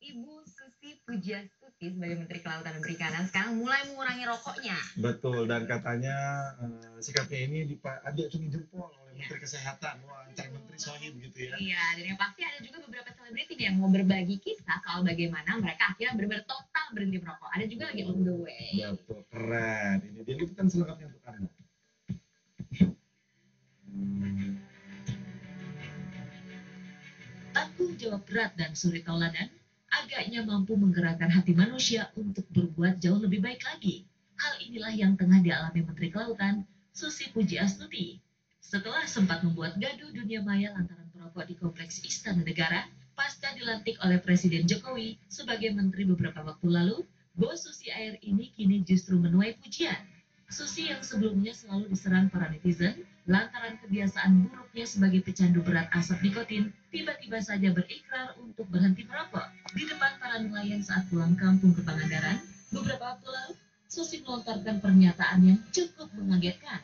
Ibu Susi Pujiastuti sebagai Menteri Kelautan dan Perikanan sekarang mulai mengurangi rokoknya. Betul, dan katanya sikapnya ini diacungi jempol oleh Ya. Menteri Kesehatan. Wah, antar menteri sohib gitu ya. Iya, dan yang pasti ada juga beberapa selebriti nih yang mau berbagi kisah soal bagaimana mereka akhirnya benar-benar total berhenti merokok. Ada juga lagi on the way. Betul, keren. Ini dia liputan selengkapnya untuk Anda. Tanggung jawab berat dan suri tauladan agaknya mampu menggerakkan hati manusia untuk berbuat jauh lebih baik lagi. Hal inilah yang tengah dialami Menteri Kelautan, Susi Pujiastuti. Setelah sempat membuat gaduh dunia maya lantaran perokok di Kompleks Istana Negara, pasca dilantik oleh Presiden Jokowi sebagai menteri beberapa waktu lalu, Bos Susi Air ini kini justru menuai pujian. Susi yang sebelumnya selalu diserang para netizen lantaran kebiasaan buruknya sebagai pecandu berat asap nikotin, tiba-tiba saja berikrar untuk berhenti merokok di depan para nelayan saat pulang kampung ke Pangandaran. Beberapa waktu lalu, Susi melontarkan pernyataan yang cukup mengagetkan.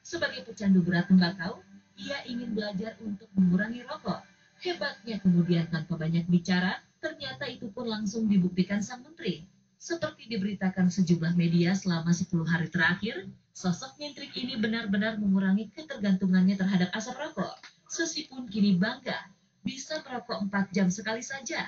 Sebagai pecandu berat tembakau, ia ingin belajar untuk mengurangi rokok. Hebatnya kemudian tanpa banyak bicara, ternyata itu pun langsung dibuktikan sang menteri. Seperti diberitakan sejumlah media selama 10 hari terakhir, sosok nyentrik ini benar-benar mengurangi ketergantungannya terhadap asap rokok. Susi pun kini bangga bisa merokok 4 jam sekali saja.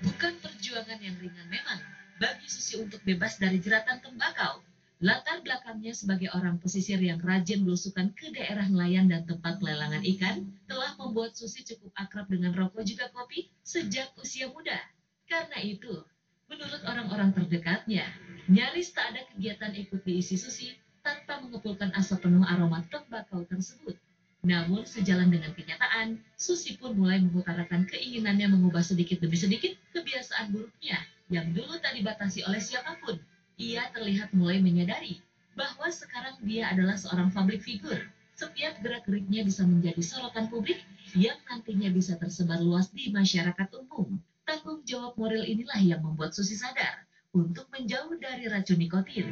Bukan perjuangan yang ringan memang bagi Susi untuk bebas dari jeratan tembakau. Latar belakangnya sebagai orang pesisir yang rajin belusukan ke daerah nelayan dan tempat pelelangan ikan telah membuat Susi cukup akrab dengan rokok juga kopi sejak usia muda. Karena itu, menurut orang-orang terdekatnya, nyaris tak ada kegiatan ikut diisi Susi tanpa mengepulkan asap penuh aroma tembakau tersebut. Namun sejalan dengan kenyataan, Susi pun mulai mengutarakan keinginannya mengubah sedikit demi sedikit kebiasaan buruknya yang dulu tak dibatasi oleh siapapun. Ia terlihat mulai menyadari bahwa sekarang dia adalah seorang public figure. Setiap gerak-geriknya bisa menjadi sorotan publik yang nantinya bisa tersebar luas di masyarakat umum. Tanggung jawab moral inilah yang membuat Susi sadar untuk menjauh dari racun nikotin.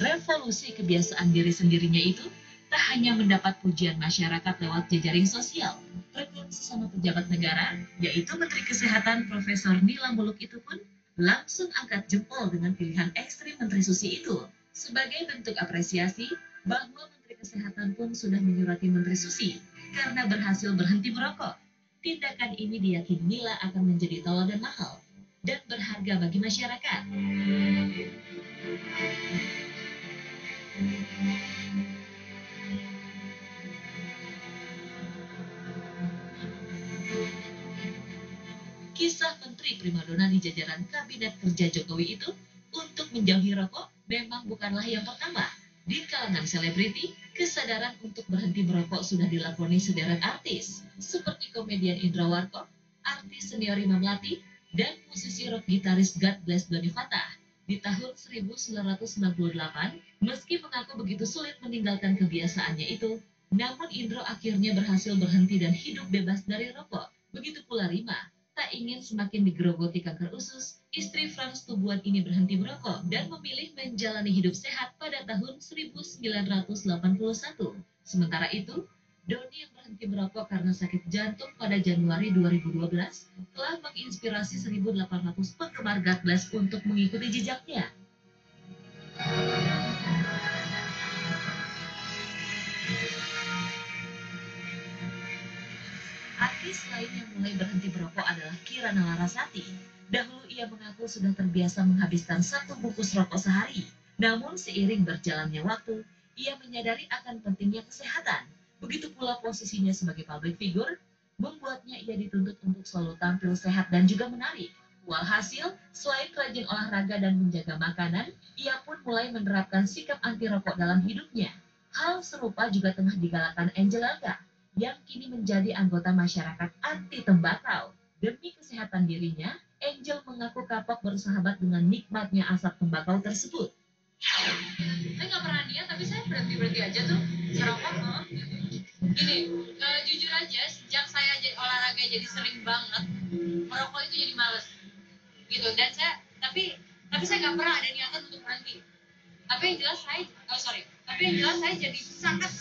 Revolusi kebiasaan diri sendirinya itu tak hanya mendapat pujian masyarakat lewat jejaring sosial. Rekan sesama pejabat negara, yaitu Menteri Kesehatan Profesor Nila Muluk itu pun langsung angkat jempol dengan pilihan ekstrim Menteri Susi itu. Sebagai bentuk apresiasi bahwa Menteri Kesehatan pun sudah menyurati Menteri Susi karena berhasil berhenti merokok. Tindakan ini diyakini Nila akan menjadi tauladan mahal dan berharga bagi masyarakat. Kisah Menteri Primadona di jajaran Kabinet Kerja Jokowi itu untuk menjauhi rokok memang bukanlah yang pertama. Di kalangan selebriti, kesadaran untuk berhenti merokok sudah dilakoni sederet artis, seperti komedian Indra Warkop, artis senior Rima Melati, dan musisi rock gitaris God Bless Doni Fatah. Di tahun 1998, meski mengaku begitu sulit meninggalkan kebiasaannya itu, namun Indro akhirnya berhasil berhenti dan hidup bebas dari rokok. Begitu pula Rima, tak ingin semakin digerogoti kanker usus, istri Frans Tubuan ini berhenti merokok dan memilih menjalani hidup sehat pada tahun 1981. Sementara itu, Doni yang berhenti merokok karena sakit jantung pada Januari 2012 telah menginspirasi 1.800 penggemar God Bless untuk mengikuti jejaknya. Artis lain yang mulai berhenti merokok adalah Kirana Larasati. Dahulu ia mengaku sudah terbiasa menghabiskan 1 bungkus rokok sehari. Namun seiring berjalannya waktu, ia menyadari akan pentingnya kesehatan. Begitu pula posisinya sebagai public figure, membuatnya ia dituntut untuk selalu tampil sehat dan juga menarik. Walhasil, selain rajin olahraga dan menjaga makanan, ia pun mulai menerapkan sikap anti rokok dalam hidupnya. Hal serupa juga tengah digalakan Angel Elga, yang kini menjadi anggota masyarakat anti tembakau. Demi kesehatan dirinya, Angel mengaku kapok bersahabat dengan nikmatnya asap tembakau tersebut. Saya nggak pernah niat, tapi saya berhenti aja tuh ngerokok. Gini, jujur aja, sejak saya olahraga jadi sering banget, merokok itu jadi males gitu. Dan tapi saya nggak pernah ada niatan untuk berhenti. Tapi yang jelas saya jadi sangat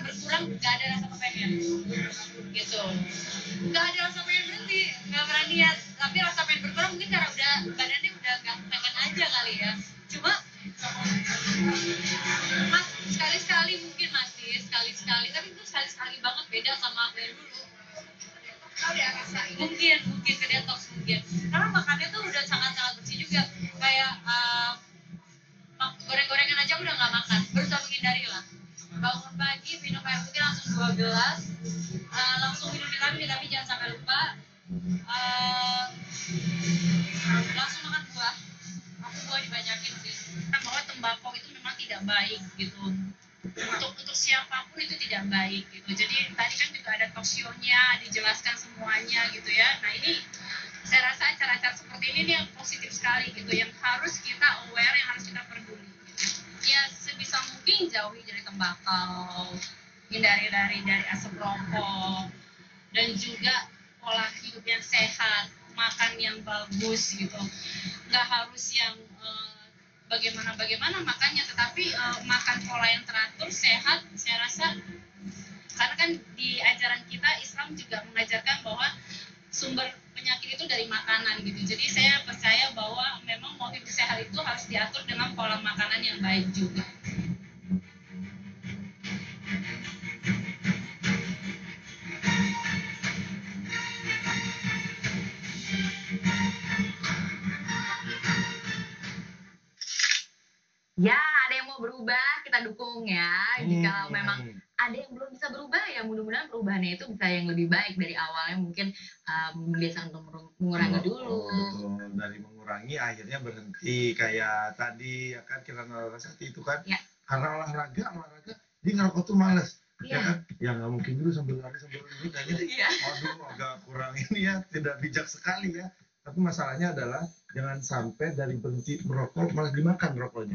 berkurang, nggak ada rasa kepengen gitu. Nggak ada rasa pengen berhenti, nggak pernah niat, tapi rasa pengen berkurang mungkin karena badannya udah nggak pengen aja kali ya. Cuma sekali-sekali mungkin masih sekali-sekali, tapi itu sekali-sekali banget, beda sama dari dulu. Mungkin ke detox mungkin, karena makannya tuh udah sangat bersih juga, kayak goreng-gorengan aja udah nggak makan, berusaha menghindari lah. Bangun pagi minum air putih langsung 2 gelas, langsung minum vitamin tapi jangan sampai lupa, langsung makan buah. Aku buah dibanyakin sih, karena bahwa tembakau itu memang tidak baik gitu, untuk siapapun itu tidak baik gitu. Jadi tadi kan juga ada talk show-nya dijelaskan semuanya gitu ya. Nah ini saya rasa acara-acara seperti ini yang positif sekali gitu, yang harus kita aware, yang harus kita peduli gitu. Ya sebisa mungkin jauhi dari tembakau, hindari dari asap rokok, dan juga pola hidup yang sehat, makan yang bagus gitu. Nggak harus yang bagaimana makannya, tetapi makan pola yang teratur, sehat. Saya rasa karena kan di ajaran kita Islam juga mengajarkan bahwa sumber penyakit itu dari makanan gitu. Jadi saya percaya bahwa memang mau hidup sehat itu harus diatur dengan pola makanan yang baik juga. Ya, ada yang mau berubah, kita dukung ya. Jika memang ada yang belum bisa berubah, ya mudah-mudahan perubahannya itu bisa yang lebih baik dari awalnya. Mungkin biasa untuk mengurangi dulu. Betul, dari mengurangi akhirnya berhenti. Kayak tadi ya kan Kirana Larasati itu kan, Ya. karena olahraga dia ngerokok tuh males. Iya. Ya kan? Ya nggak mungkin dulu sambil lari ini kayaknya, Iya. aduh agak kurang ini ya, tidak bijak sekali ya. Tapi masalahnya adalah jangan sampai dari berhenti merokok malah dimakan rokoknya.